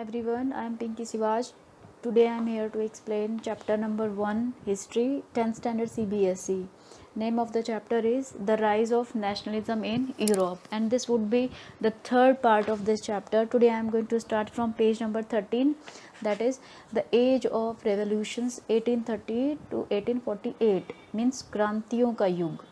everyone, I am Pinky Sivaj. Today I am here to explain chapter number 1, History, 10th standard CBSE. Name of the chapter is The Rise of Nationalism in Europe, and this would be the third part of this chapter. Today I am going to start from page number 13, that is The Age of Revolutions 1830 to 1848, means क्रांतियों का युग.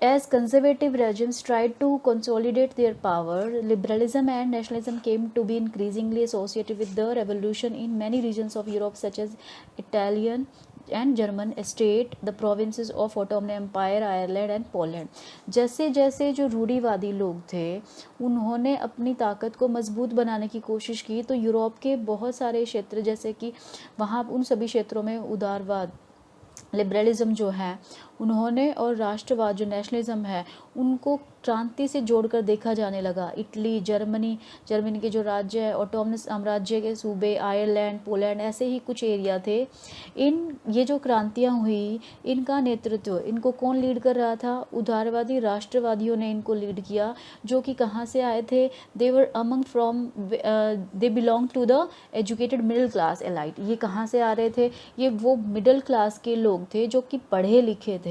As conservative regimes tried to consolidate their power, liberalism and nationalism came to be increasingly associated with the revolution in many regions of Europe, such as Italian and German state, the provinces of Ottoman Empire, Ireland and Poland. जैसे जैसे जो रूढ़िवादी लोग थे उन्होंने अपनी ताकत को मजबूत बनाने की कोशिश की, तो यूरोप के बहुत सारे क्षेत्र, जैसे कि वहाँ उन सभी क्षेत्रों में उदारवाद, लिबरलिज्म जो है उन्होंने, और राष्ट्रवाद जो नेशनलिज्म है उनको क्रांति से जोड़कर देखा जाने लगा. इटली, जर्मनी के जो राज्य है, ऑटोमन साम्राज्य के सूबे, आयरलैंड, पोलैंड, ऐसे ही कुछ एरिया थे. ये जो क्रांतियाँ हुई इनका नेतृत्व, इनको कौन लीड कर रहा था? उदारवादी राष्ट्रवादियों ने इनको लीड किया, जो कि कहाँ से आए थे? They belong to the educated middle class elite. ये कहाँ से आ रहे थे? ये वो मिडिल क्लास के लोग थे जो कि पढ़े लिखे थे.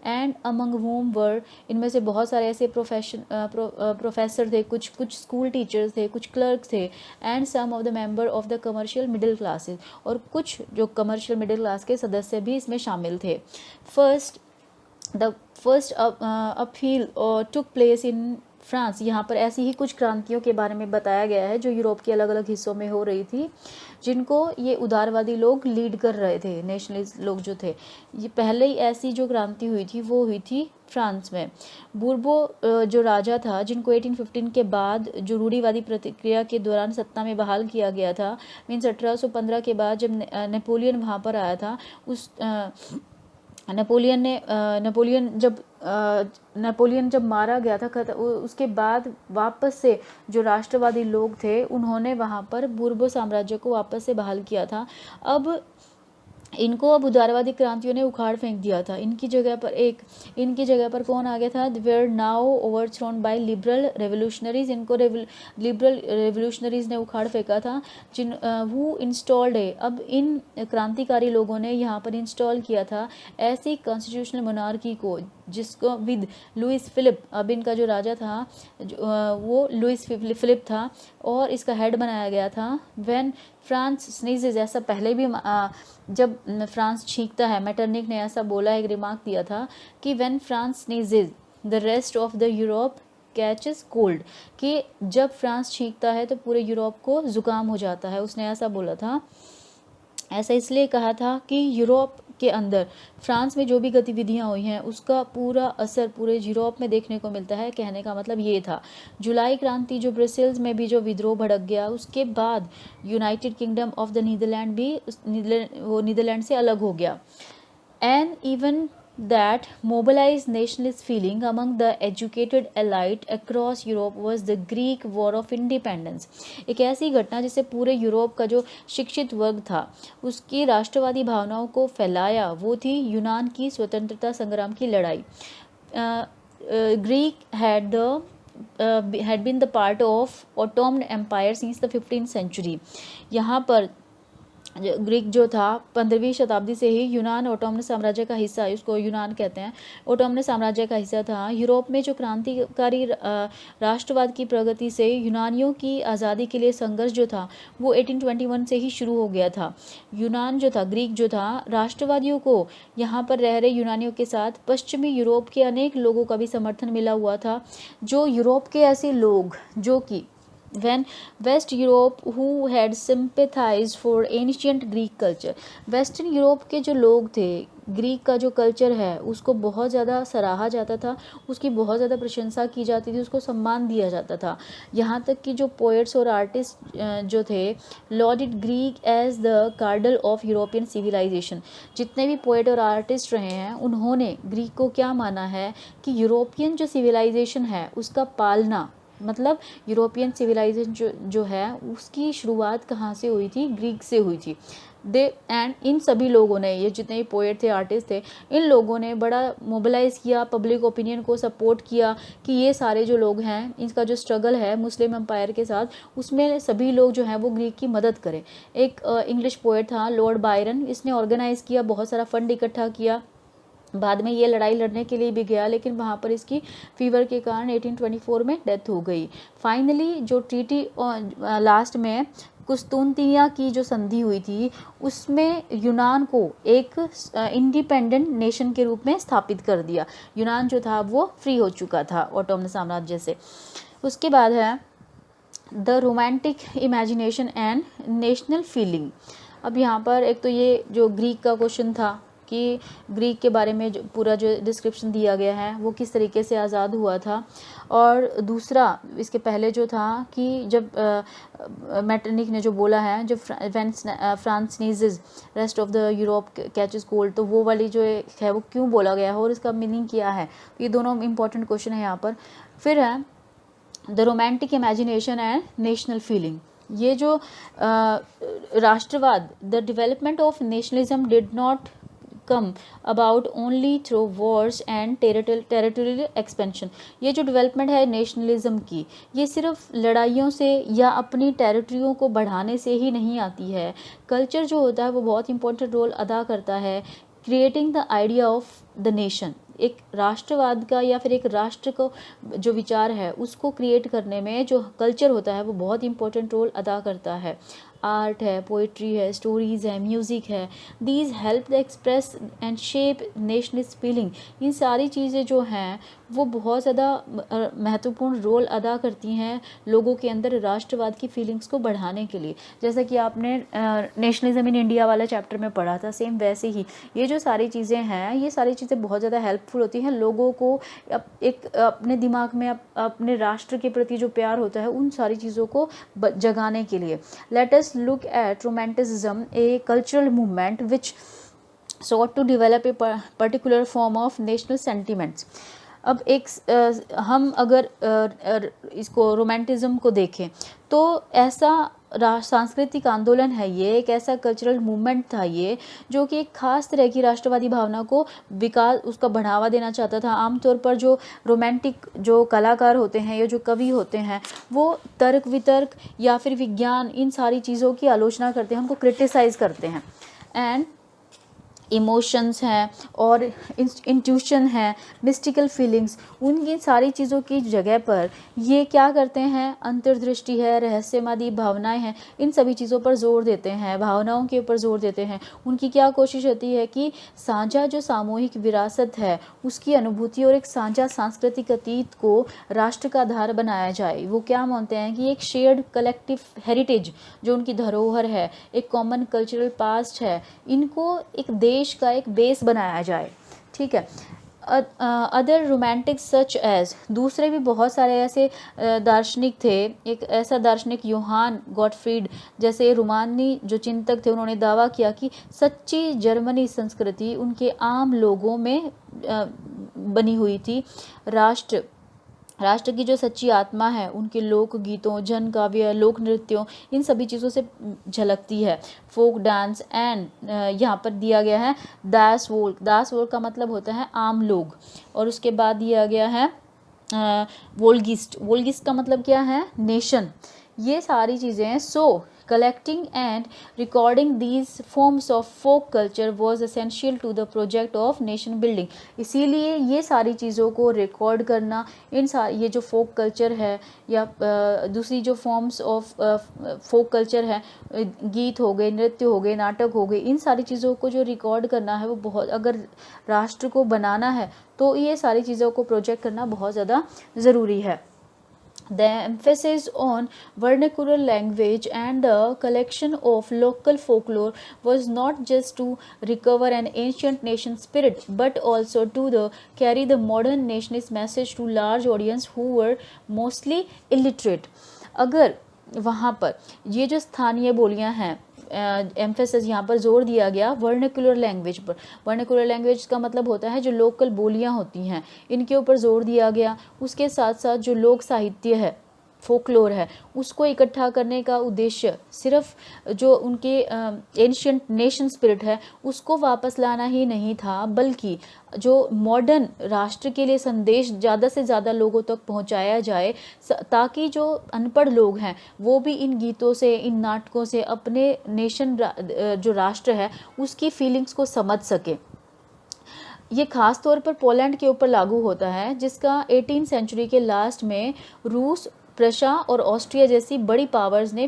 एंड अमंग whom वर, इनमें से बहुत सारे ऐसे प्रोफेसर थे, कुछ स्कूल टीचर्स थे, कुछ क्लर्क थे, and some of the member of the commercial middle classes, और कुछ जो कमर्शियल मिडिल क्लास के सदस्य भी इसमें शामिल थे. The first appeal took place in France. यहाँ पर ऐसी ही कुछ क्रांतियों के बारे में बताया गया है जो यूरोप के अलग अलग हिस्सों में हो रही थी, जिनको ये उदारवादी लोग लीड कर रहे थे, नेशनलिस्ट लोग जो थे. ये पहले ही ऐसी जो क्रांति हुई थी वो हुई थी फ्रांस में. बूर्बो जो राजा था, जिनको 1815 के बाद जो रूढ़िवादी प्रतिक्रिया के दौरान सत्ता में बहाल किया गया था, मीन्स 1815 के बाद जब नेपोलियन वहाँ पर आया था, उस नेपोलियन जब मारा गया था, उसके बाद वापस से जो राष्ट्रवादी लोग थे उन्होंने वहाँ पर बूर्बो साम्राज्य को वापस से बहाल किया था. अब उदारवादी क्रांतियों ने उखाड़ फेंक दिया था. इनकी जगह पर कौन आ गया था? Were now overthrown by liberal revolutionaries. इनको लिबरल रेवोल्यूशनरीज ने उखाड़ फेंका था, हु इंस्टॉल्ड है. अब इन क्रांतिकारी लोगों ने यहाँ पर इंस्टॉल किया था ऐसी कॉन्स्टिट्यूशनल मोनार्की को जिसको विद लुइस फिलिप. अब इनका जो राजा था वो लुइस फिलिप था और इसका हेड बनाया गया था. व्हेन फ्रांस स्नीजेस, ऐसा पहले भी जब फ्रांस छींकता है, मेटरनिक ने ऐसा बोला, एक रिमार्क दिया था कि when France sneezes the rest of the Europe catches cold, कि जब फ्रांस छींकता है तो पूरे यूरोप को जुकाम हो जाता है. उसने ऐसा बोला था. ऐसा इसलिए कहा था कि यूरोप के अंदर फ्रांस में जो भी गतिविधियां हुई हैं उसका पूरा असर पूरे यूरोप में देखने को मिलता है. कहने का मतलब ये था. जुलाई क्रांति जो ब्रसेल्स में भी जो विद्रोह भड़क गया, उसके बाद United Kingdom of the Netherland भी वो नीदरलैंड से अलग हो गया. And even that mobilized nationalist feeling among the educated elite across Europe was the Greek War of Independence. एक ऐसी घटना जिससे पूरे यूरोप का जो शिक्षित वर्ग था उसकी राष्ट्रवादी भावनाओं को फैलाया, वो थी यूनान की स्वतंत्रता संग्राम की लड़ाई. Greek had been the part of Ottoman Empire since the 15th century. यहाँ पर ग्रीक जो था 15वीं शताब्दी से ही यूनान ऑटोमन साम्राज्य का हिस्सा, उसको यूनान कहते हैं, ऑटोमन साम्राज्य का हिस्सा था. यूरोप में जो क्रांतिकारी राष्ट्रवाद की प्रगति से यूनानियों की आज़ादी के लिए संघर्ष जो था वो 1821 से ही शुरू हो गया था. यूनान जो था, ग्रीक जो था, राष्ट्रवादियों को यहाँ पर रह रहे यूनानियों के साथ पश्चिमी यूरोप के अनेक लोगों का भी समर्थन मिला हुआ था. जो यूरोप के ऐसे लोग जो कि when West Europe who had sympathized for ancient Greek culture, western Europe के जो लोग थे, ग्रीक का जो कल्चर है उसको बहुत ज़्यादा सराहा जाता था, उसकी बहुत ज़्यादा प्रशंसा की जाती थी, उसको सम्मान दिया जाता था. यहाँ तक कि जो पोएट्स और आर्टिस्ट जो थे, lauded Greek as the cradle of European civilisation. जितने भी पोएट और आर्टिस्ट रहे हैं उन्होंने ग्रीक को क्या माना है कि यूरोपियन जो सिविलाइजेशन है उसका पालना, मतलब यूरोपियन सिविलाइजेशन जो है उसकी शुरुआत कहाँ से हुई थी? ग्रीक से हुई थी. दे एंड इन सभी लोगों ने, ये जितने भी पोएट थे, आर्टिस्ट थे, इन लोगों ने बड़ा मोबिलाइज़ किया, पब्लिक ओपिनियन को सपोर्ट किया कि ये सारे जो लोग हैं, इनका जो स्ट्रगल है मुस्लिम एम्पायर के साथ, उसमें सभी लोग जो हैं वो ग्रीक की मदद करें। एक इंग्लिश पोएट था लॉर्ड बायरन, इसने ऑर्गेनाइज़ किया, बहुत सारा फंड इकट्ठा किया, बाद में ये लड़ाई लड़ने के लिए भी गया, लेकिन वहाँ पर इसकी फीवर के कारण 1824 में डेथ हो गई। फाइनली जो ट्रीटी लास्ट में कुस्तुनतिनिया की जो संधि हुई थी, उसमें यूनान को एक इंडिपेंडेंट नेशन के रूप में स्थापित कर दिया। यूनान जो था वो फ्री हो चुका था ऑटोमन साम्राज्य से। उसके बाद है the romantic imagination and national feeling. अब यहाँ पर एक तो ये जो ग्रीक का क्वेश्चन था कि ग्रीक के बारे में जो पूरा जो डिस्क्रिप्शन दिया गया है वो किस तरीके से आज़ाद हुआ था, और दूसरा इसके पहले जो था कि जब मैटरनिक ने जो बोला है, जब France sneezes rest of the Europe catches cold, तो वो वाली जो है वो क्यों बोला गया है और इसका मीनिंग क्या है, ये दोनों इंपॉर्टेंट क्वेश्चन है यहाँ पर। फिर है the romantic imagination and national feeling. ये जो राष्ट्रवाद, the development of nationalism did not come about only through wars and territorial expansion। ये जो डेवलपमेंट है नेशनलिज्म की, ये सिर्फ लड़ाइयों से या अपनी टेरिटरियों को बढ़ाने से ही नहीं आती है। कल्चर जो होता है वो बहुत इंपॉर्टेंट रोल अदा करता है creating the idea of the nation. एक राष्ट्रवाद का या फिर एक राष्ट्र को जो विचार है उसको क्रिएट करने में जो कल्चर होता है वो बहुत इंपॉर्टेंट रोल अदा करता है। आर्ट है, पोइट्री है, स्टोरीज़ है, म्यूज़िक है, these help the express and shape nationalist feeling. ये सारी चीज़ें जो हैं वो बहुत ज़्यादा महत्वपूर्ण रोल अदा करती हैं लोगों के अंदर राष्ट्रवाद की फीलिंग्स को बढ़ाने के लिए। जैसा कि आपने नेशनलिज्म इन इंडिया वाला चैप्टर में पढ़ा था, सेम वैसे ही ये जो सारी चीज़ें हैं, ये सारी चीज़ें बहुत ज़्यादा हेल्पफुल होती हैं लोगों को एक अपने दिमाग में अपने राष्ट्र के प्रति जो प्यार होता है उन सारी चीज़ों को जगाने के लिए। Let us look at romanticism, a cultural movement which sought to develop a particular form of national sentiments। अब एक हम अगर इसको रोमांटिज्म को देखें तो ऐसा सांस्कृतिक आंदोलन है, ये एक ऐसा कल्चरल मूवमेंट था ये जो कि एक खास तरह की राष्ट्रवादी भावना को विकास उसका बढ़ावा देना चाहता था। आमतौर पर जो रोमांटिक जो कलाकार होते हैं या जो कवि होते हैं वो तर्क वितर्क या फिर विज्ञान इन सारी चीज़ों की आलोचना करते हैं, उनको क्रिटिसाइज़ करते हैं। एंड इमोशंस हैं और इंट्यूशन है, मिस्टिकल फीलिंग्स, उनकी सारी चीज़ों की जगह पर ये क्या करते हैं, अंतर्दृष्टि है, रहस्यवादी भावनाएं हैं, इन सभी चीज़ों पर जोर देते हैं, भावनाओं के ऊपर जोर देते हैं। उनकी क्या कोशिश होती है कि साझा जो सामूहिक विरासत है उसकी अनुभूति और एक साझा सांस्कृतिक अतीत को राष्ट्र का आधार बनाया जाए। वो क्या मानते हैं कि एक शेयर्ड कलेक्टिव हेरिटेज जो उनकी धरोहर है, एक कॉमन कल्चरल पास्ट है, इनको एक देश का एक बेस बनाया जाए। ठीक है। अदर रोमांटिक सच एज, दूसरे भी बहुत सारे ऐसे दार्शनिक थे। एक ऐसा दार्शनिक योहान गॉटफ्रीड जैसे रोमानी जो चिंतक थे, उन्होंने दावा किया कि सच्ची जर्मनी संस्कृति उनके आम लोगों में बनी हुई थी। राष्ट्र की जो सच्ची आत्मा है उनके लोक गीतों, जन काव्य, लोक नृत्यों, इन सभी चीज़ों से झलकती है। फोक डांस एंड यहाँ पर दिया गया है दास वोल्क। दास वोल्क का मतलब होता है आम लोग। और उसके बाद दिया गया है वोल्गिस्ट। वोल्गिस्ट का मतलब क्या है, नेशन। ये सारी चीज़ें सो collecting and recording these forms of folk culture was essential to the project of nation building। इसीलिए ये सारी चीज़ों को रिकॉर्ड करना, ये जो फोक कल्चर है या दूसरी जो फॉर्म्स ऑफ फोक कल्चर है, गीत हो गए, नृत्य हो गए, नाटक हो गए, इन सारी चीज़ों को जो रिकॉर्ड करना है वो बहुत, अगर राष्ट्र को बनाना है तो ये सारी चीज़ों को प्रोजेक्ट करना बहुत ज़्यादा ज़रूरी है। The emphasis on vernacular language and the collection of local folklore was not just to recover an ancient nation spirit but also to carry the modern nationalist message to large audience who were mostly illiterate। अगर वहाँ पर ये जो स्थानीय बोलियाँ हैं, emphasis यहाँ पर जोर दिया गया वर्नाकुलर लैंग्वेज पर। वर्नाकुलर लैंग्वेज का मतलब होता है जो लोकल बोलियाँ होती हैं, इनके ऊपर जोर दिया गया। उसके साथ साथ जो लोक साहित्य है फोकलोर है उसको इकट्ठा करने का उद्देश्य सिर्फ जो उनके एंशियंट नेशन स्पिरिट है उसको वापस लाना ही नहीं था, बल्कि जो मॉडर्न राष्ट्र के लिए संदेश ज़्यादा से ज़्यादा लोगों तक पहुंचाया जाए, ताकि जो अनपढ़ लोग हैं वो भी इन गीतों से, इन नाटकों से अपने नेशन जो राष्ट्र है उसकी फीलिंग्स को समझ सके। ये खास तौर पर पोलैंड के ऊपर लागू होता है, जिसका 18th सेंचुरी के लास्ट में रूस, प्रशा और ऑस्ट्रिया जैसी बड़ी पावर्स ने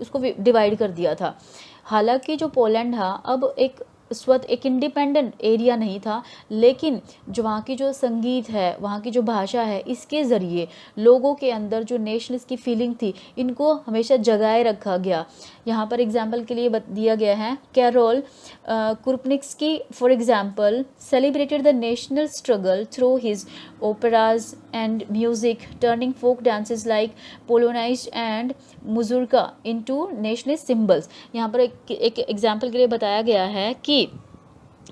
उसको डिवाइड कर दिया था। हालांकि जो पोलैंड था अब एक इंडिपेंडेंट एरिया नहीं था, लेकिन जो वहाँ की जो संगीत है, वहाँ की जो भाषा है, इसके ज़रिए लोगों के अंदर जो नेशनलिस्ट की फीलिंग थी इनको हमेशा जगाए रखा गया। यहाँ पर एग्जाम्पल के लिए दिया गया है, Karol Kurpinski for example celebrated the national struggle through his operas and music, turning folk dances like Polonaise and Mazurka into nationalist symbols। यहाँ पर एक एग्जाम्पल के लिए बताया गया है कि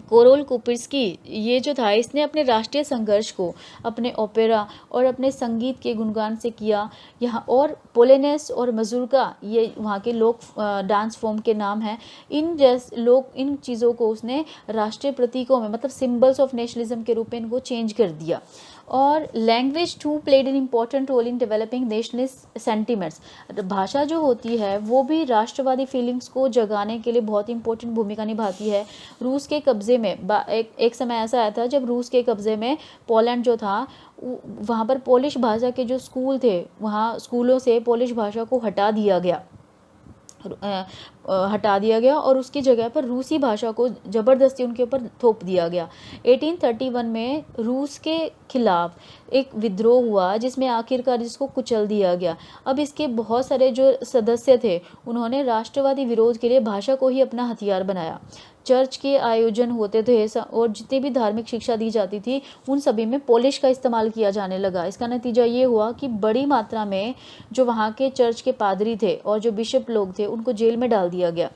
कोरोल कुपिर्स्की ये जो था, इसने अपने राष्ट्रीय संघर्ष को अपने ओपेरा और अपने संगीत के गुणगान से किया। यहाँ और पोलेनेस और मजूरका ये वहाँ के लोक डांस फॉर्म के नाम हैं। इन चीज़ों को उसने राष्ट्रीय प्रतीकों में, मतलब सिंबल्स ऑफ नेशनलिज्म के रूप में इनको चेंज कर दिया। और language too played an important role in developing nationalist sentiments. भाषा जो होती है वो भी राष्ट्रवादी फीलिंग्स को जगाने के लिए बहुत इंपॉर्टेंट भूमिका निभाती है। रूस के कब्ज़े में एक समय ऐसा आया था जब रूस के कब्ज़े में पोलैंड जो था, वहाँ पर पोलिश भाषा के जो स्कूल थे, वहाँ स्कूलों से पोलिश भाषा को हटा दिया गया और उसकी जगह पर रूसी भाषा को ज़बरदस्ती उनके ऊपर थोप दिया गया। 1831 में रूस के खिलाफ एक विद्रोह हुआ, जिसमें आखिरकार इसको कुचल दिया गया। अब इसके बहुत सारे जो सदस्य थे उन्होंने राष्ट्रवादी विरोध के लिए भाषा को ही अपना हथियार बनाया। चर्च के आयोजन होते थे और जितनी भी धार्मिक शिक्षा दी जाती थी उन सभी में पोलिश का इस्तेमाल किया जाने लगा। इसका नतीजा ये हुआ कि बड़ी मात्रा में जो वहाँ के चर्च के पादरी थे और जो बिशप लोग थे उनको जेल में डाल दिया गया।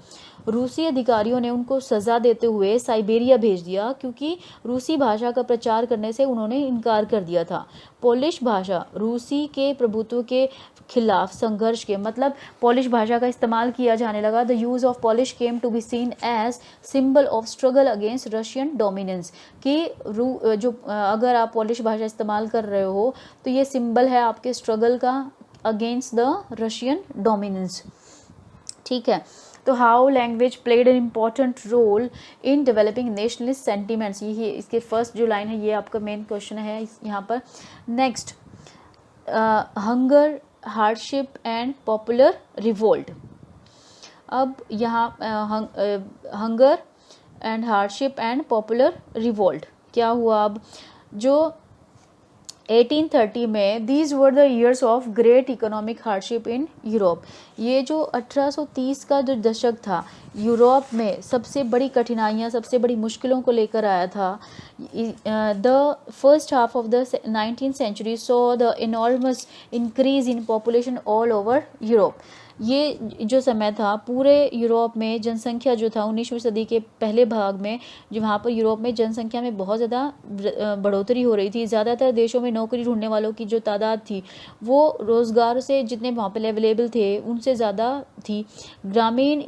रूसी अधिकारियों ने उनको सज़ा देते हुए साइबेरिया भेज दिया, क्योंकि रूसी भाषा का प्रचार करने से उन्होंने इनकार कर दिया था। पोलिश भाषा रूसी के प्रभुत्व के खिलाफ संघर्ष के, मतलब पोलिश भाषा का इस्तेमाल किया जाने लगा। The use of Polish came to be seen as symbol of struggle against Russian dominance, कि अगर आप पोलिश भाषा इस्तेमाल कर रहे हो तो ये सिंबल है आपके स्ट्रगल का अगेंस्ट द रशियन डोमिनेंस। ठीक है, तो how language played an important role in developing nationalist sentiments, ये इसके फर्स्ट जो लाइन है ये आपका मेन क्वेश्चन है यहाँ पर। Next, hunger, hardship and popular revolt. अब यहाँ hunger and hardship and popular revolt क्या हुआ। अब जो 1830 में these were the years of great economic hardship in Europe. ये जो 1830 का जो दशक था यूरोप में सबसे बड़ी कठिनाइयाँ, सबसे बड़ी मुश्किलों को लेकर आया था। The first half of the 19th century saw the enormous increase in population all over Europe. ये जो समय था पूरे यूरोप में जनसंख्या जो था 19वीं सदी के पहले भाग में, जो वहाँ पर यूरोप में जनसंख्या में बहुत ज़्यादा बढ़ोतरी हो रही थी। ज़्यादातर देशों में नौकरी ढूंढने वालों की जो तादाद थी वो रोज़गार से जितने वहाँ पर अवेलेबल थे उनसे ज़्यादा थी। ग्रामीण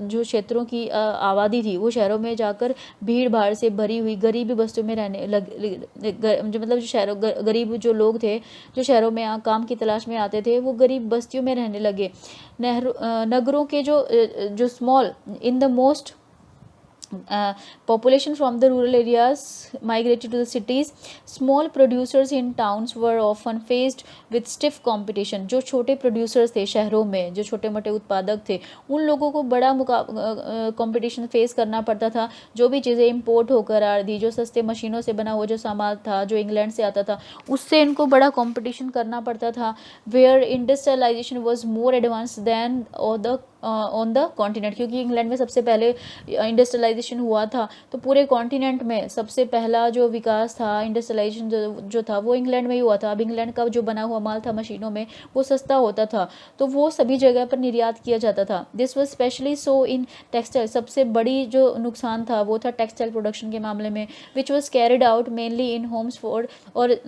जो क्षेत्रों की आबादी थी वो शहरों में जाकर भीड़ भाड़ से भरी हुई गरीबी बस्तियों में रहने मतलब जो गरीब जो लोग थे जो शहरों में काम की तलाश में आते थे वो गरीब बस्तियों में रहने लगे। नगरों के जो small in the most population from the rural areas migrated to the cities. Small producers in towns were often faced with stiff competition. जो छोटे producers थे शहरों में, जो छोटे मोटे उत्पादक थे, उन लोगों को बड़ा कंपटीशन फेस करना पड़ता था। जो भी चीज़ें इंपोर्ट होकर आ रही, जो सस्ते मशीनों से बना हुआ जो सामान था जो इंग्लैंड से आता था, उससे इनको बड़ा कंपटीशन करना पड़ता था। Where industrialisation was more advance than on the continent, क्योंकि इंग्लैंड में सबसे पहले इंडस्ट्रियलाइजेशन हुआ था, तो पूरे कॉन्टिनेंट में सबसे पहला जो विकास था इंडस्ट्रियलाइजेशन जो था वो इंग्लैंड में ही हुआ था। अब इंग्लैंड का जो बना हुआ माल था मशीनों में वो सस्ता होता था, तो वो सभी जगह पर निर्यात किया जाता था। This was specially so in textile. सबसे बड़ी जो नुकसान था वो था टेक्सटाइल प्रोडक्शन के मामले में, which was carried out mainly in Holmes for, और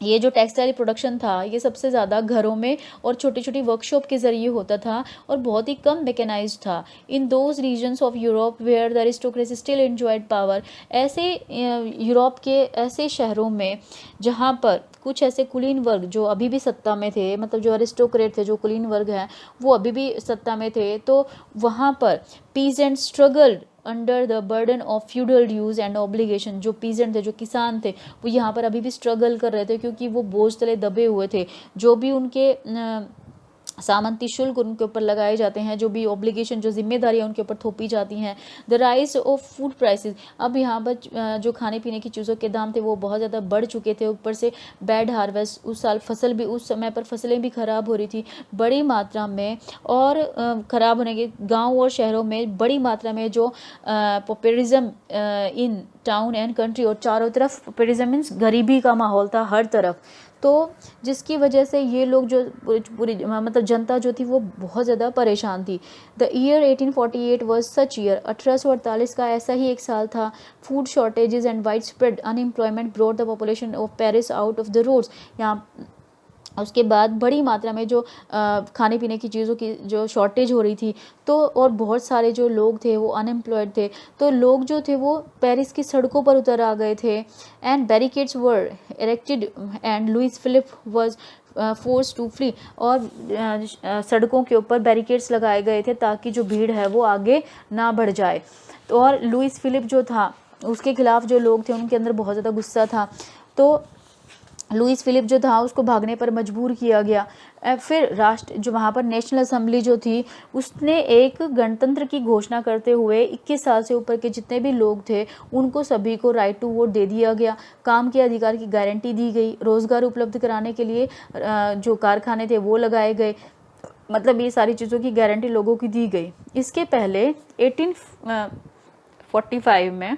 ये जो टेक्सटाइल प्रोडक्शन था ये सबसे ज़्यादा घरों में और छोटी छोटी वर्कशॉप के ज़रिए होता था और बहुत ही कम मैकेनाइज्ड था। In those regions of Europe where the aristocracy still enjoyed power, ऐसे यूरोप के ऐसे शहरों में जहाँ पर कुछ ऐसे कुलीन वर्ग जो अभी भी सत्ता में थे, मतलब जो अरिस्टोक्रेट थे, जो कुलीन वर्ग हैं वो अभी भी सत्ता में थे, तो वहाँ पर peasant struggled under the burden of feudal dues and obligation. जो पीजेंट थे, जो किसान थे, वो यहाँ पर अभी भी स्ट्रगल कर रहे थे क्योंकि वो बोझ तले दबे हुए थे। जो भी उनके सामंती शुल्क उनके ऊपर लगाए जाते हैं, जो भी ऑब्लिगेशन, जो जिम्मेदारियां उनके ऊपर थोपी जाती हैं। The rise of food prices, अब यहाँ पर जो खाने पीने की चीज़ों के दाम थे वो बहुत ज़्यादा बढ़ चुके थे। ऊपर से बैड हार्वेस्ट, उस साल फसल भी, उस समय पर फसलें भी ख़राब हो रही थी बड़ी मात्रा में, और ख़राब होने के गाँव और शहरों में बड़ी मात्रा में जो populism in town and country, और चारों तरफ पॉपुलिज्म मीन्स गरीबी का माहौल था हर तरफ। तो जिसकी वजह से ये लोग जो पूरी मतलब जनता जो थी वो बहुत ज़्यादा परेशान थी। The year 1848 was such year, 1848 का ऐसा ही एक साल था। Food shortages and widespread unemployment brought the population of Paris out of the roads. यहाँ उसके बाद बड़ी मात्रा में जो खाने पीने की चीज़ों की जो शॉर्टेज हो रही थी, तो और बहुत सारे जो लोग थे वो अनएम्प्लॉयड थे, तो लोग जो थे वो पेरिस की सड़कों पर उतर आ गए थे। And barricades were erected and Louis Philippe was force to flee, और सड़कों के ऊपर बैरिकेड्स लगाए गए थे ताकि जो भीड़ है वो आगे ना बढ़ जाए। तो और लुइस फिलिप जो था उसके खिलाफ जो लोग थे उनके अंदर बहुत ज़्यादा गुस्सा था, तो लुइस फिलिप जो था उसको भागने पर मजबूर किया गया। फिर राष्ट्र जो वहाँ पर नेशनल असेंबली जो थी उसने एक गणतंत्र की घोषणा करते हुए 21 साल से ऊपर के जितने भी लोग थे उनको सभी को राइट टू वोट दे दिया गया। काम के अधिकार की गारंटी दी गई। रोज़गार उपलब्ध कराने के लिए जो कारखाने थे वो लगाए गए। मतलब ये सारी चीज़ों की गारंटी लोगों की दी गई। इसके पहले 1845 में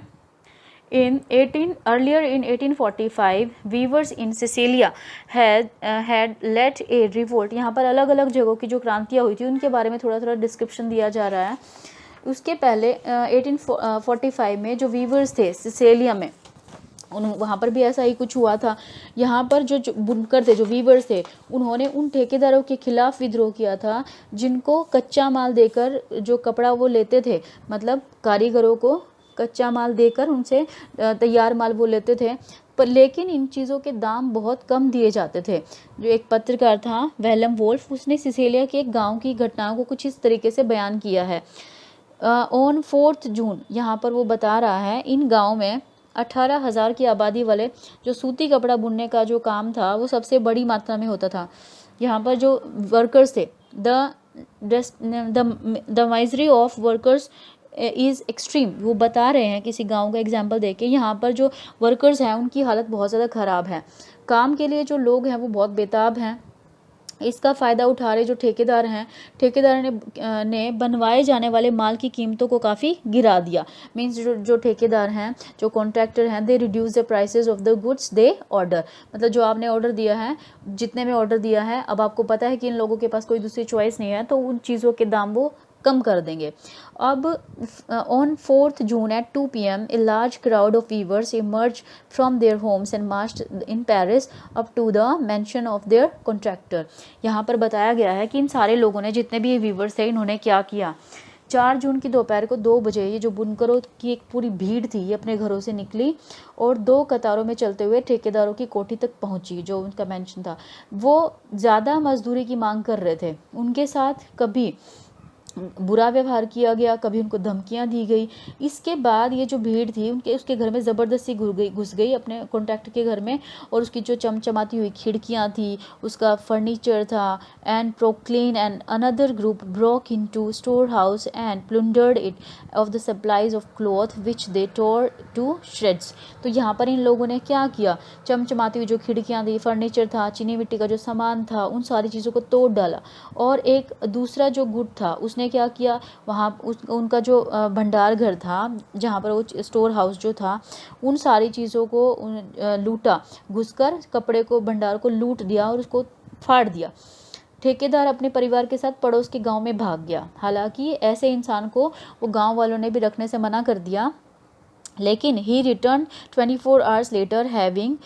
earlier in 1845 weavers in Sicilia had led a revolt। यहाँ पर अलग अलग जगहों की जो क्रांतियाँ हुई थी उनके बारे में थोड़ा थोड़ा डिस्क्रिप्शन दिया जा रहा है। उसके पहले 1845 में जो वीवर्स थे सिसिलिया में, वहाँ पर भी ऐसा ही कुछ हुआ था। यहाँ पर जो बुनकर थे, जो वीवर्स थे, उन्होंने उन ठेकेदारों के खिलाफ विद्रोह किया था जिनको कच्चा माल देकर जो कपड़ा वो लेते थे, मतलब कारीगरों को कच्चा माल देकर उनसे तैयार माल वो लेते थे, पर लेकिन इन चीज़ों के दाम बहुत कम दिए जाते थे। जो एक पत्रकार था वेलम वोल्फ, उसने सिसिलिया के एक गांव की घटनाओं को कुछ इस तरीके से बयान किया है। ऑन 4 जून यहाँ पर वो बता रहा है, इन गाँव में 18,000 की आबादी वाले जो सूती कपड़ा बुनने का जो काम था वो सबसे बड़ी मात्रा में होता था। यहाँ पर जो वर्कर्स थे, the misery of workers is extreme. वो बता रहे हैं किसी गांव का एग्जांपल देके, यहाँ पर जो वर्कर्स हैं उनकी हालत बहुत ज़्यादा ख़राब है। काम के लिए जो लोग हैं वो बहुत बेताब हैं। इसका फ़ायदा उठा रहे जो ठेकेदार हैं, ठेकेदार ने बनवाए जाने वाले माल की कीमतों को काफ़ी गिरा दिया। मीन्स जो ठेकेदार हैं, जो कॉन्ट्रैक्टर हैं, they reduce the prices of the goods they order. मतलब जो आपने ऑर्डर दिया है, जितने में ऑर्डर दिया है, अब आपको पता है कि इन लोगों के पास कोई दूसरी चॉइस नहीं है, तो उन चीज़ों के दाम वो कम कर देंगे। अब on 4 June at 2 PM a large crowd of weavers emerged from their homes and marched in Paris up to the mansion of their contractor। यहाँ पर बताया गया है कि इन सारे लोगों ने, जितने भी वीवर्स थे, इन्होंने क्या किया। 4 जून की दोपहर को 2 बजे ये जो बुनकरों की एक पूरी भीड़ थी ये अपने घरों से निकली और 2 कतारों में चलते हुए ठेकेदारों की कोठी तक पहुंची, जो उनका मेंशन था। वो ज़्यादा मजदूरी की मांग कर रहे थे। उनके साथ कभी बुरा व्यवहार किया गया, कभी उनको धमकियां दी गई। इसके बाद ये जो भीड़ थी उसके घर में ज़बरदस्ती घुस गई अपने कॉन्ट्रैक्ट के घर में, और उसकी जो चमचमाती हुई खिड़कियां थी, उसका फर्नीचर था। And proclaim and another group broke into store house and plundered it of the supplies of cloth which they tore to shreds. तो यहाँ पर इन लोगों ने क्या किया, चमचमाती हुई जो खिड़कियाँ थी, फर्नीचर था, चीनी मिट्टी का जो सामान था, उन सारी चीज़ों को तोड़ डाला। और एक दूसरा जो गुट था उसने क्या किया, वहाँ उनका जो भंडार घर था, जहाँ पर वो स्टोर हाउस जो था, उन सारी चीज़ों को लूटा, घुसकर कपड़े को, भंडार को लूट दिया और उसको फाड़ दिया। ठेकेदार अपने परिवार के साथ पड़ोस के गांव में भाग गया। हालांकि ऐसे इंसान को वो गांव वालों ने भी रखने से मना कर दिया, लेकिन he return 24 hours later having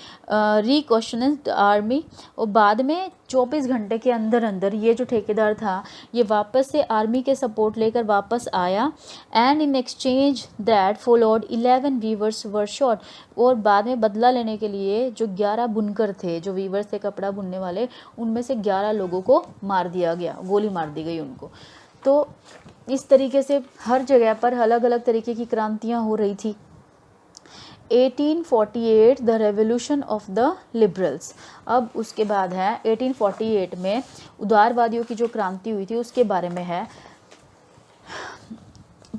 requisitioned army, और बाद में 24 घंटे के अंदर अंदर ये जो ठेकेदार था ये वापस से आर्मी के सपोर्ट लेकर वापस आया। And in exchange that followed 11 weavers were shot, और बाद में बदला लेने के लिए जो 11 बुनकर थे, जो वीवर्स थे कपड़ा बुनने वाले, उनमें से 11 लोगों को मार दिया गया, गोली मार दी गई उनको। तो इस तरीके से हर जगह पर अलग अलग तरीके की क्रांतियाँ हो रही थी। 1848 the revolution of the liberals. अब उसके बाद है 1848 में उदारवादियों की जो क्रांति हुई थी उसके बारे में है।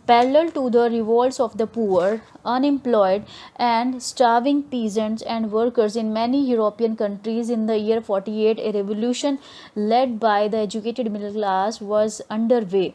Parallel to the revolts of the poor, unemployed and starving peasants and workers in many European countries in the year 48, a revolution led by the educated middle class was underway.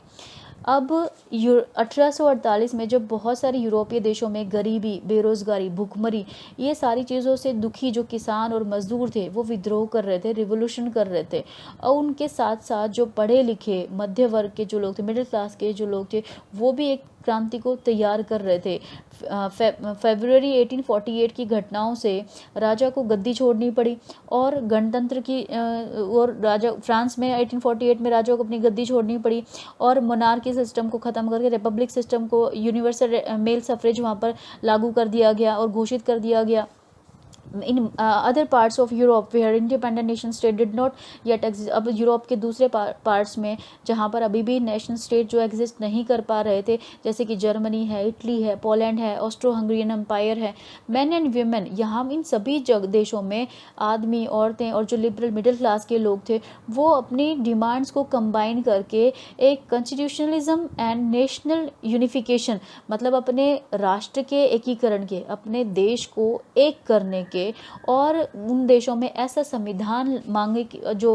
अब 1848 में जब बहुत सारे यूरोपीय देशों में गरीबी, बेरोज़गारी, भुखमरी, ये सारी चीज़ों से दुखी जो किसान और मज़दूर थे वो विद्रोह कर रहे थे, रिवोल्यूशन कर रहे थे, और उनके साथ साथ जो पढ़े लिखे मध्य वर्ग के जो लोग थे, मिडिल क्लास के जो लोग थे, वो भी एक क्रांति को तैयार कर रहे थे। फरवरी 1848 की घटनाओं से राजा को गद्दी छोड़नी पड़ी और गणतंत्र की और राजा फ्रांस में 1848 में राजा को अपनी गद्दी छोड़नी पड़ी और मोनार्की सिस्टम को ख़त्म करके रिपब्लिक सिस्टम को, यूनिवर्सल मेल सफ्रेज वहाँ पर लागू कर दिया गया और घोषित कर दिया गया। In other parts of Europe where independent nation state did not yet exist. अब यूरोप के दूसरे पार्ट्स में जहाँ पर अभी भी नेशन स्टेट जो एग्जिस्ट नहीं कर पा रहे थे, जैसे कि जर्मनी है, इटली है, पोलैंड है, ऑस्ट्रो हंगरियन एम्पायर है, मैन एंड वीमेन, यहाँ इन सभी देशों में आदमी, औरतें और जो लिबरल मिडिल क्लास के लोग थे वो अपनी डिमांड्स को कंबाइन करके एक कॉन्स्टिट्यूशनलिज्म एंड नेशनल यूनिफिकेशन, मतलब अपने राष्ट्र के एकीकरण के, अपने देश को एक करने के, और उन देशों में ऐसा संविधान मांगे जो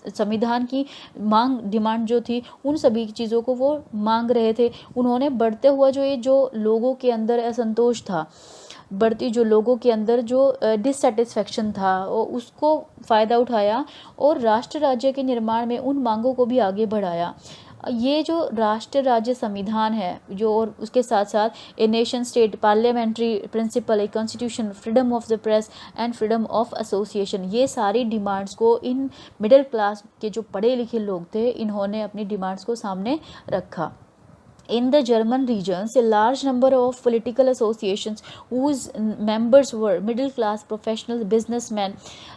संविधान की मांग, डिमांड जो थी, उन सभी चीज़ों को वो मांग रहे थे। उन्होंने बढ़ते हुआ जो लोगों के अंदर असंतोष था, बढ़ती जो लोगों के अंदर जो डिससेटिस्फेक्शन था, और उसको फ़ायदा उठाया और राष्ट्र राज्य के निर्माण में उन मांगों को भी आगे बढ़ाया। ये जो राष्ट्र राज्य संविधान है जो, और उसके साथ साथ a nation state parliamentary principle, a constitution, freedom of the press and freedom of association, ये सारी डिमांड्स को इन मिडिल क्लास के जो पढ़े लिखे लोग थे इन्होंने अपनी डिमांड्स को सामने रखा। In the German regions, a large number of political associations whose members were middle class professionals, businessmen।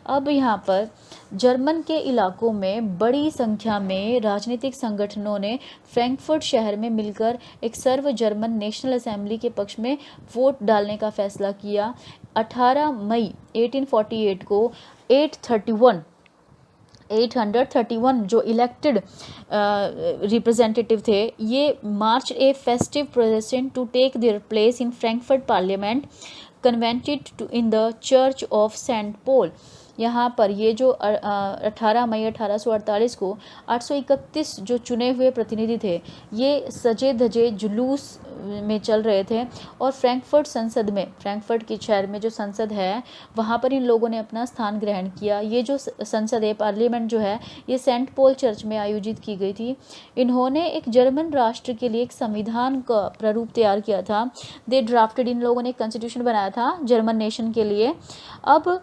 अब यहाँ पर जर्मन के इलाकों में बड़ी संख्या में राजनीतिक संगठनों ने फ्रैंकफर्ट शहर में मिलकर एक सर्व जर्मन नेशनल असेंबली के पक्ष में वोट डालने का फैसला किया। 18 मई 1848 को 831 जो इलेक्टेड रिप्रेजेंटेटिव थे ये march a festive procession to take their place in Frankfurt parliament convened in the church of Saint Paul. यहाँ पर ये जो 18 मई 1848 को 831 जो चुने हुए प्रतिनिधि थे ये सजे धजे जुलूस में चल रहे थे, और फ्रैंकफर्ट संसद में, फ्रैंकफर्ट के शहर में जो संसद है वहाँ पर इन लोगों ने अपना स्थान ग्रहण किया। ये जो संसद है, पार्लियामेंट जो है, ये सेंट पॉल चर्च में आयोजित की गई थी। इन्होंने एक जर्मन राष्ट्र के लिए एक संविधान का प्रारूप तैयार किया था। दे ड्राफ्टेड, इन लोगों ने एक कॉन्स्टिट्यूशन बनाया था जर्मन नेशन के लिए। अब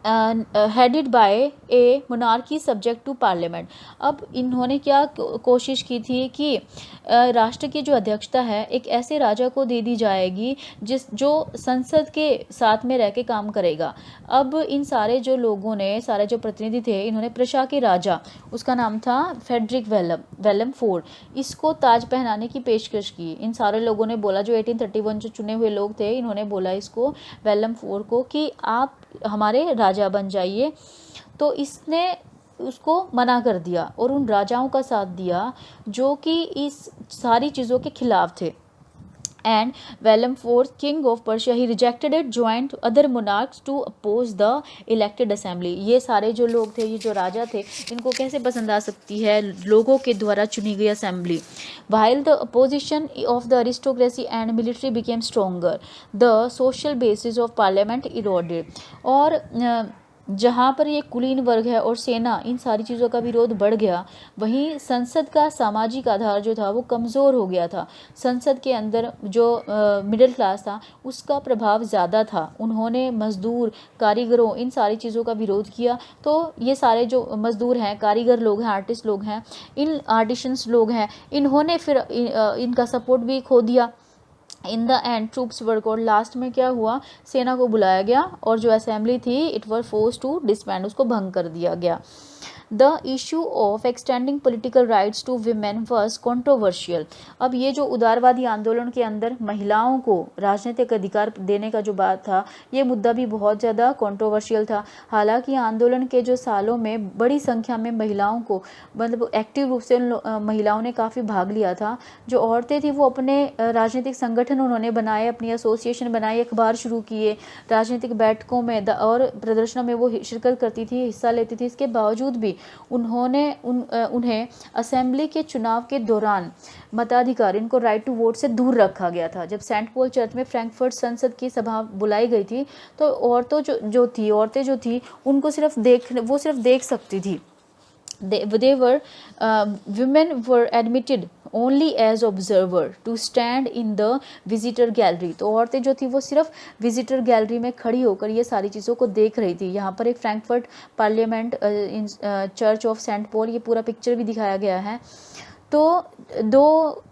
headed by a monarchy subject to parliament. अब इन्होंने क्या कोशिश की थी कि राष्ट्र की जो अध्यक्षता है एक ऐसे राजा को दे दी जाएगी जो संसद के साथ में रह के काम करेगा। अब इन सारे जो लोगों ने, सारे जो प्रतिनिधि थे, इन्होंने प्रशा के राजा, उसका नाम था फ्रेडरिक वेलम फोर, इसको ताज पहनाने की पेशकश की। इन सारे लोगों ने बोला, जो 1831 जो चुने हुए लोग थे, इन्होंने बोला इसको, वेलम फोर को, कि आप हमारे राजा बन जाइए। तो इसने उसको मना कर दिया और उन राजाओं का साथ दिया जो कि इस सारी चीज़ों के खिलाफ थे। And Wilhelm fourth king of Prussia he rejected it, joined other monarchs to oppose the elected assembly. ये सारे जो लोग थे, ये जो राजा थे, इनको कैसे पसंद आ सकती है लोगों के द्वारा चुनी गई assembly. While the opposition of the aristocracy and military became stronger, the social basis of parliament eroded. और जहाँ पर ये कुलीन वर्ग है और सेना, इन सारी चीज़ों का विरोध बढ़ गया, वहीं संसद का सामाजिक आधार जो था वो कमज़ोर हो गया था। संसद के अंदर जो मिडिल क्लास था उसका प्रभाव ज़्यादा था। उन्होंने मज़दूर, कारीगरों, इन सारी चीज़ों का विरोध किया। तो ये सारे जो मज़दूर हैं, कारीगर लोग हैं, आर्टिस्ट लोग हैं, इन आर्टिशंस लोग हैं, इन्होंने फिर इनका सपोर्ट भी खो दिया। In the end troops were called, last में क्या हुआ, सेना को बुलाया गया और जो असेंबली थी it were force to disband, उसको भंग कर दिया गया। The issue of extending political rights to women was controversial. अब ये जो उदारवादी आंदोलन के अंदर महिलाओं को राजनीतिक अधिकार देने का जो बात था, ये मुद्दा भी बहुत ज़्यादा कॉन्ट्रोवर्शियल था। हालांकि आंदोलन के जो सालों में बड़ी संख्या में महिलाओं को, मतलब एक्टिव रूप से उन महिलाओं ने काफ़ी भाग लिया था। जो औरतें थी वो अपने राजनीतिक संगठन उन्होंने बनाए, अपनी एसोसिएशन बनाई, अखबार शुरू किए, राजनीतिक बैठकों में और प्रदर्शनों में वो शिरकत करती थी, हिस्सा लेती थी। इसके बावजूद भी उन्हें असेंबली के चुनाव के दौरान मताधिकार, इनको राइट टू वोट से दूर रखा गया था। जब सेंट पॉल चर्च में फ्रैंकफर्ट संसद की सभा बुलाई गई थी तो औरतें जो थी उनको सिर्फ देख सकती थी। Women were admitted only as observer to stand in the visitor gallery। तो औरतें जो थी वो सिर्फ विजिटर गैलरी में खड़ी होकर ये सारी चीज़ों को देख रही थी। यहाँ पर एक Frankfurt parliament in church of Saint Paul, ये पूरा पिक्चर भी दिखाया गया है। तो दो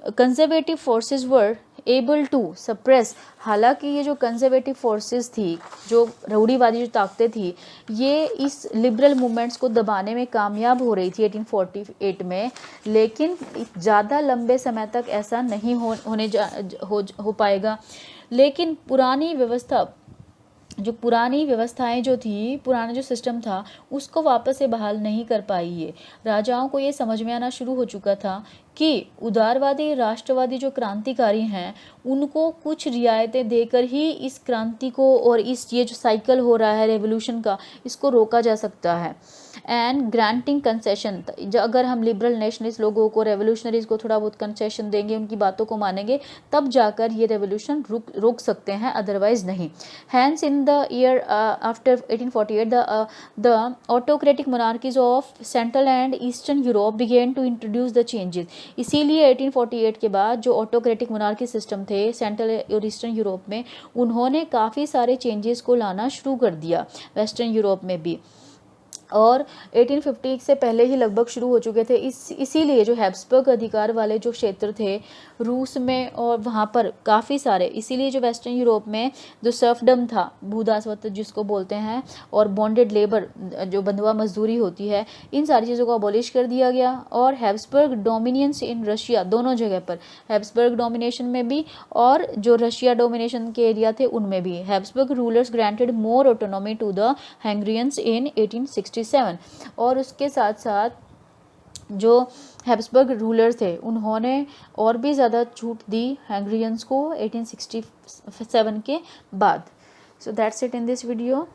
conservative forces were able to suppress, हालांकि ये जो कंजर्वेटिव फोर्सेस थी, जो रूढ़िवादी जो ताकतें थी, ये इस लिबरल मूवमेंट्स को दबाने में कामयाब हो रही थी 1848 में, लेकिन ज़्यादा लंबे समय तक ऐसा नहीं हो पाएगा। लेकिन पुरानी व्यवस्थाएं जो थी, पुराना जो सिस्टम था, उसको वापस से बहाल नहीं कर पाई ये। राजाओं को ये समझ में आना शुरू हो चुका था कि उदारवादी राष्ट्रवादी जो क्रांतिकारी हैं उनको कुछ रियायतें देकर ही इस क्रांति को और ये जो साइकिल हो रहा है रेवोल्यूशन का, इसको रोका जा सकता है। एंड ग्रांटिंग कंसेशन, अगर हम लिबरल नेशनलिस्ट लोगों को, रेवोल्यूशनरीज को थोड़ा बहुत कंसेशन देंगे, उनकी बातों को मानेंगे, तब जाकर ये रेवोल्यूशन रोक सकते हैं, अदरवाइज नहीं। Hence in the year after 1848 the autocratic monarchies of central and eastern Europe began to introduce the changes. इसीलिए 1848 के बाद जो ऑटोक्रेटिक मोनार्की सिस्टम थे सेंट्रल और ईस्टर्न यूरोप में, उन्होंने काफ़ी सारे चेंजेस को लाना शुरू कर दिया, वेस्टर्न यूरोप में भी, और 1850 से पहले ही लगभग शुरू हो चुके थे। इसीलिए जो हैब्सबर्ग अधिकार वाले जो क्षेत्र थे रूस में और वहाँ पर काफ़ी सारे, इसीलिए जो वेस्टर्न यूरोप में जो सर्फडम था, भूदासवत जिसको बोलते हैं, और बॉन्डेड लेबर जो बंधुआ मजदूरी होती है, इन सारी चीज़ों को अबॉलिश कर दिया गया। और हैब्सबर्ग डोमिनियंस इन रशिया, दोनों जगह पर, हैब्सबर्ग डोमिनेशन में भी और जो रशिया डोमिनेशन के एरिया थे उनमें भी, Habsburg rulers granted more autonomy to the Hungarians in 1867। और उसके साथ साथ जो हैब्सबर्ग रूलर्स थे उन्होंने और भी ज़्यादा छूट दी हंगरियंस को 1867 के बाद। So that's it in this video.